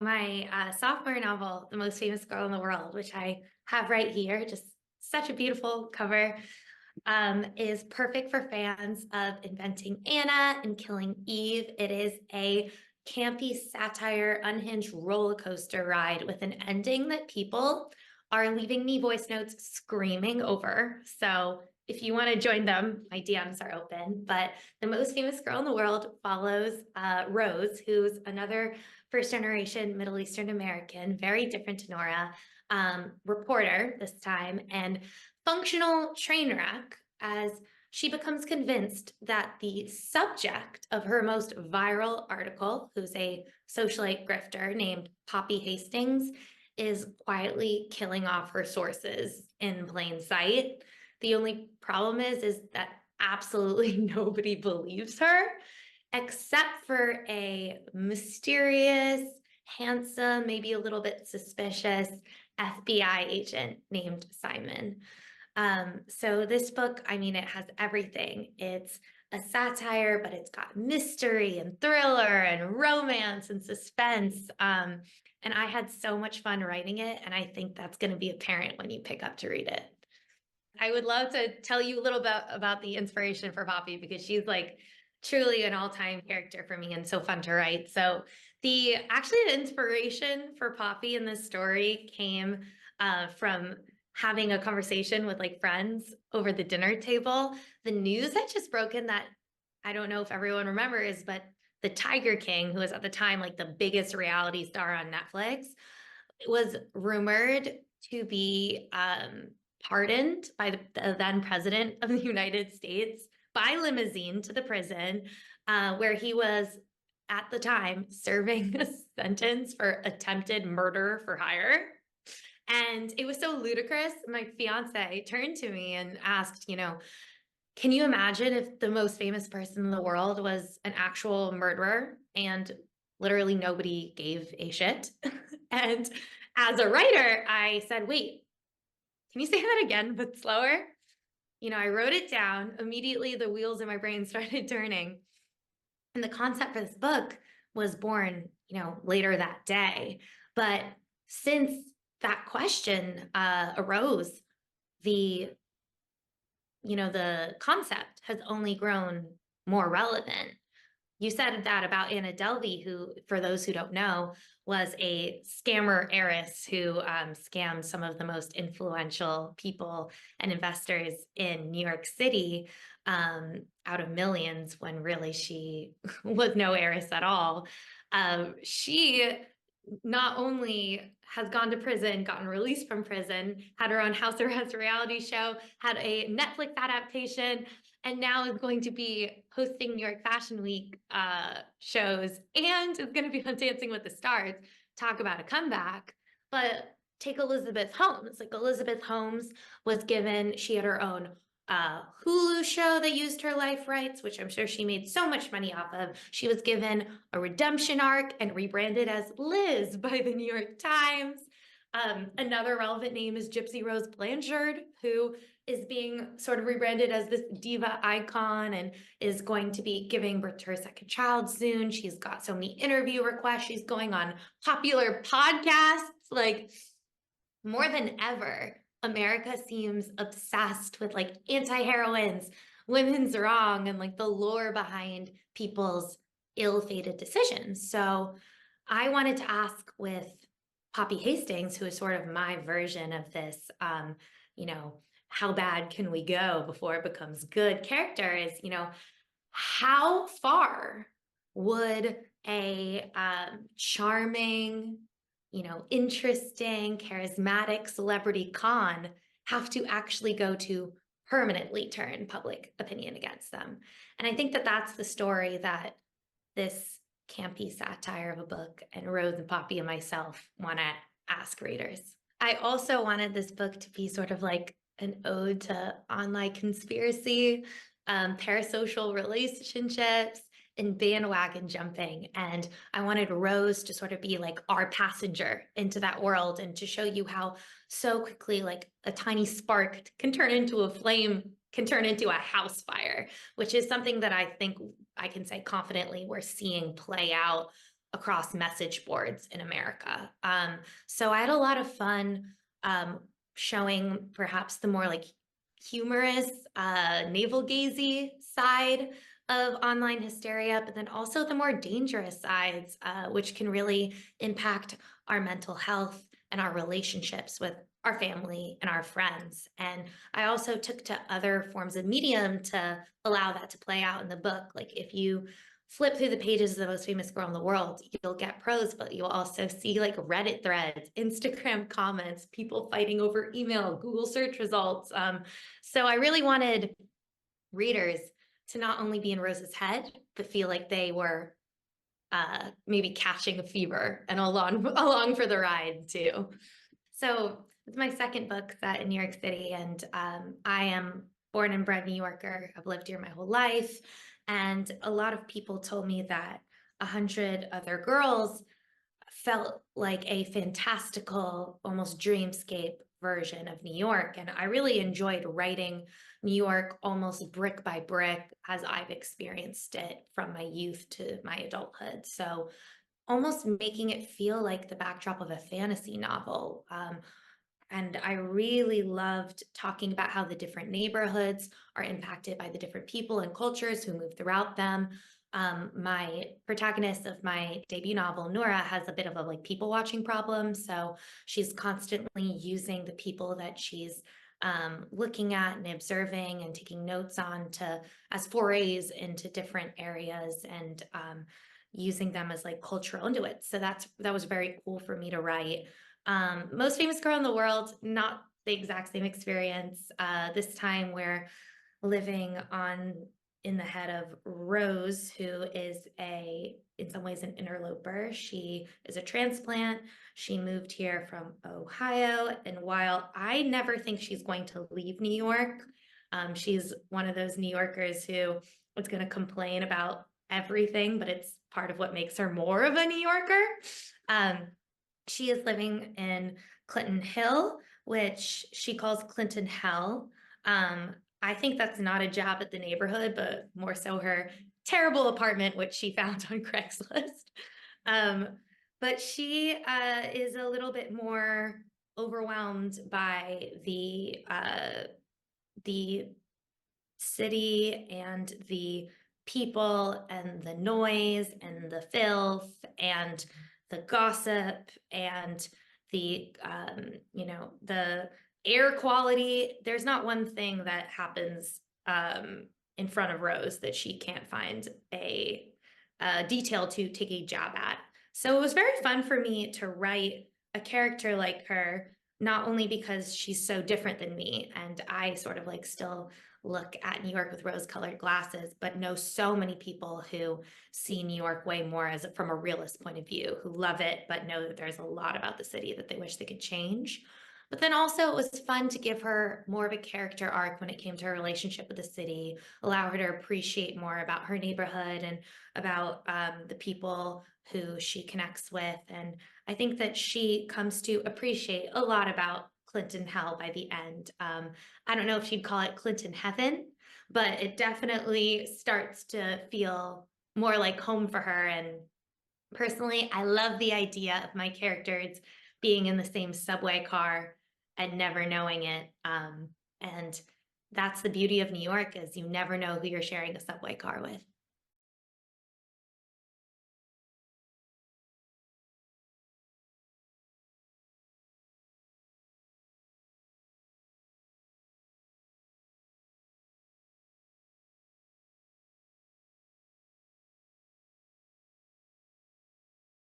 My sophomore novel, The Most Famous Girl in the World, which I have right here, just such a beautiful cover, is perfect for fans of Inventing Anna and Killing Eve. It is a campy satire, unhinged roller coaster ride with an ending that people are leaving me voice notes screaming over. So if you want to join them, my DMs are open. But The Most Famous Girl in the World follows Rose, who's another first generation Middle Eastern American, very different to Nora, reporter this time, and functional train wreck as she becomes convinced that the subject of her most viral article, who's a socialite grifter named Poppy Hastings, is quietly killing off her sources in plain sight. The only problem is that absolutely nobody believes her, except for a mysterious, handsome, maybe a little bit suspicious FBI agent named Simon. So this book, I mean, it has everything. It's a satire, but it's got mystery and thriller and romance and suspense. And I had so much fun writing it, and I think that's going to be apparent when you pick up to read it. I would love to tell you a little bit about the inspiration for Poppy because she's like truly an all-time character for me and so fun to write. So the inspiration for Poppy in this story came from having a conversation with like friends over the dinner table. The news had just broken that I don't know if everyone remembers, but the Tiger King, who was at the time like the biggest reality star on Netflix, was rumored to be pardoned by the then president of the United States by limousine to the prison, where he was at the time serving a sentence for attempted murder for hire. And it was so ludicrous. My fiance turned to me and asked, can you imagine if the most famous person in the world was an actual murderer and literally nobody gave a shit? And as a writer, I said, wait, can you say that again, but slower? I wrote it down. Immediately, the wheels in my brain started turning. And the concept for this book was born, later that day. But since that question arose, the the concept has only grown more relevant. You said that about Anna Delvey, who, for those who don't know, was a scammer heiress who scammed some of the most influential people and investors in New York City out of millions when really she was no heiress at all. She not only has gone to prison, gotten released from prison, had her own house arrest reality show, had a Netflix adaptation, and now is going to be hosting New York Fashion Week shows and is going to be on Dancing with the Stars. Talk about a comeback. But take Elizabeth Holmes. Like Elizabeth Holmes was given, she had her own Hulu show that used her life rights, which I'm sure she made so much money off of. She was given a redemption arc and rebranded as Liz by the New York Times. Another relevant name is Gypsy Rose Blanchard, who is being sort of rebranded as this diva icon and is going to be giving birth to her second child soon. She's got so many interview requests. She's going on popular podcasts, like more than ever. America seems obsessed with like anti-heroines, women's wrong, and like the lore behind people's ill-fated decisions. So I wanted to ask with Poppy Hastings, who is sort of my version of this, how bad can we go before it becomes good character is, how far would a charming, interesting, charismatic celebrity con have to actually go to permanently turn public opinion against them? And I think that that's the story that this campy satire of a book and Rose and Poppy and myself want to ask readers. I also wanted this book to be sort of like an ode to online conspiracy, parasocial relationships, and bandwagon jumping. And I wanted Rose to sort of be like our passenger into that world and to show you how so quickly like a tiny spark can turn into a flame, can turn into a house fire, which is something that I think I can say confidently we're seeing play out across message boards in America. So I had a lot of fun showing perhaps the more like humorous, navel-gazy side of online hysteria, but then also the more dangerous sides, which can really impact our mental health and our relationships with our family and our friends. And I also took to other forms of medium to allow that to play out in the book. Like if you flip through the pages of The Most Famous Girl in the World, you'll get prose, but you'll also see like Reddit threads, Instagram comments, people fighting over email, Google search results. So I really wanted readers to not only be in Rose's head, but feel like they were maybe catching a fever and along for the ride too. So it's my second book set in New York City, and I am born and bred New Yorker. I've lived here my whole life, and a lot of people told me that 100 Other Girls felt like a fantastical, almost dreamscape version of New York. And I really enjoyed writing New York almost brick by brick as I've experienced it from my youth to my adulthood. So almost making it feel like the backdrop of a fantasy novel. And I really loved talking about how the different neighborhoods are impacted by the different people and cultures who move throughout them. My protagonist of my debut novel, Nora, has a bit of a like people watching problem. So she's constantly using the people that she's looking at and observing and taking notes on to as forays into different areas and using them as like cultural conduits. So that was very cool for me to write. Most Famous Girl in the World, not the exact same experience. This time we're living in the head of Rose, who is in some ways an interloper. She is a transplant. She moved here from Ohio. And while I never think she's going to leave New York, she's one of those New Yorkers who is going to complain about everything, but it's part of what makes her more of a New Yorker. She is living in Clinton Hill, which she calls Clinton Hell. I think that's not a jab at the neighborhood, but more so her terrible apartment, which she found on Craigslist. But she is a little bit more overwhelmed by the city and the people and the noise and the filth and the gossip and the the air quality. There's not one thing that happens in front of Rose that she can't find a detail to take a jab at. So it was very fun for me to write a character like her, not only because she's so different than me and I sort of like still look at New York with rose-colored glasses, but know so many people who see New York way more as from a realist point of view, who love it, but know that there's a lot about the city that they wish they could change. But then also it was fun to give her more of a character arc when it came to her relationship with the city, allow her to appreciate more about her neighborhood and about the people who she connects with. And I think that she comes to appreciate a lot about Clinton Hell by the end. I don't know if she'd call it Clinton Heaven, but it definitely starts to feel more like home for her. And personally, I love the idea of my characters being in the same subway car and never knowing it. And that's the beauty of New York, is you never know who you're sharing a subway car with.